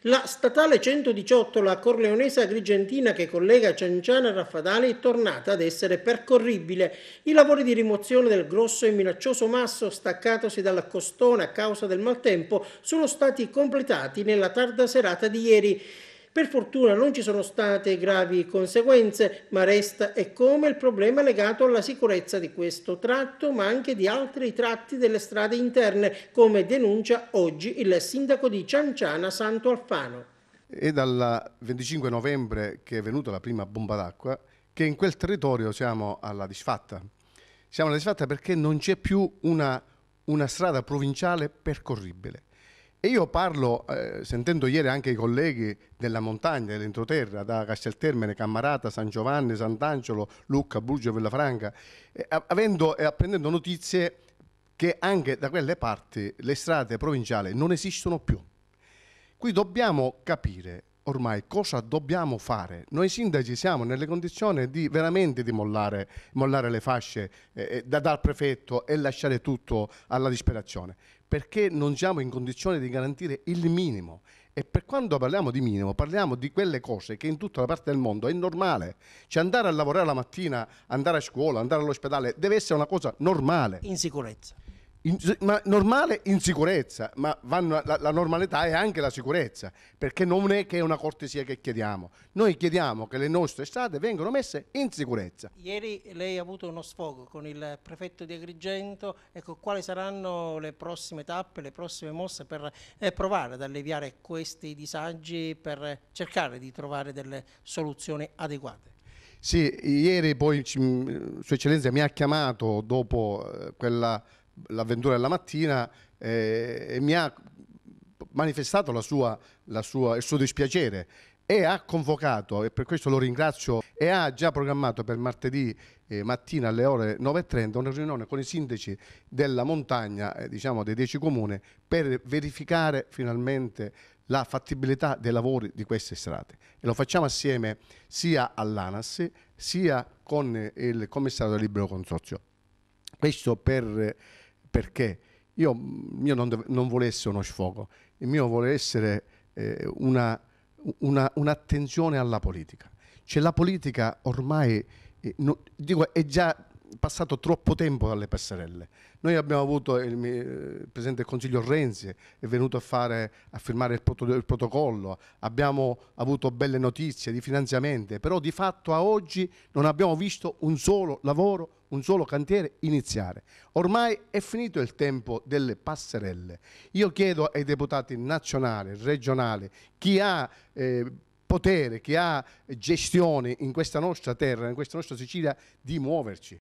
La statale 118, la corleonese agrigentina che collega Cianciano e Raffadali, è tornata ad essere percorribile. I lavori di rimozione del grosso e minaccioso masso staccatosi dalla costone a causa del maltempo sono stati completati nella tarda serata di ieri. Per fortuna non ci sono state gravi conseguenze, ma resta e come il problema legato alla sicurezza di questo tratto, ma anche di altri tratti delle strade interne, come denuncia oggi il sindaco di Cianciana Santo Alfano. È dal 25 novembre che è venuta la prima bomba d'acqua che in quel territorio siamo alla disfatta. Siamo alla disfatta perché non c'è più una strada provinciale percorribile. E io parlo, sentendo ieri anche i colleghi della montagna, dell'entroterra, da Casteltermine, Cammarata, San Giovanni, Sant'Angelo, Lucca, Burgio, Villafranca, avendo e apprendendo notizie che anche da quelle parti le strade provinciali non esistono più. Qui dobbiamo capire ormai cosa dobbiamo fare. Noi sindaci siamo nelle condizioni di veramente di mollare le fasce dal prefetto e lasciare tutto alla disperazione, perché non siamo in condizione di garantire il minimo. E per quando parliamo di minimo, parliamo di quelle cose che in tutta la parte del mondo è normale. Cioè andare a lavorare la mattina, andare a scuola, andare all'ospedale, deve essere una cosa normale. In sicurezza. Ma normale in sicurezza, ma la normalità è anche la sicurezza, perché non è che è una cortesia che chiediamo. Noi chiediamo che le nostre strade vengano messe in sicurezza. Ieri lei ha avuto uno sfogo con il prefetto di Agrigento, ecco, quali saranno le prossime tappe, le prossime mosse per provare ad alleviare questi disagi, per cercare di trovare delle soluzioni adeguate? Sì, ieri poi Sua Eccellenza mi ha chiamato dopo l'avventura della mattina e mi ha manifestato il suo dispiacere e ha convocato, e per questo lo ringrazio, e ha già programmato per martedì mattina alle ore 9:30 una riunione con i sindaci della montagna, diciamo dei 10 comuni, per verificare finalmente la fattibilità dei lavori di queste strade. E lo facciamo assieme sia all'ANAS sia con il commissario del Libero Consorzio. Questo perché io non vuole essere uno sfogo, il mio vuole essere un'attenzione alla politica. Cioè la politica ormai è già passato troppo tempo dalle passerelle. Noi abbiamo avuto il Presidente del Consiglio Renzi, è venuto a firmare il protocollo, abbiamo avuto belle notizie di finanziamenti, però di fatto a oggi non abbiamo visto un solo lavoro, un solo cantiere iniziare. Ormai è finito il tempo delle passerelle. Io chiedo ai deputati nazionali, regionali, chi ha potere, chi ha gestione in questa nostra terra, in questa nostra Sicilia, di muoverci.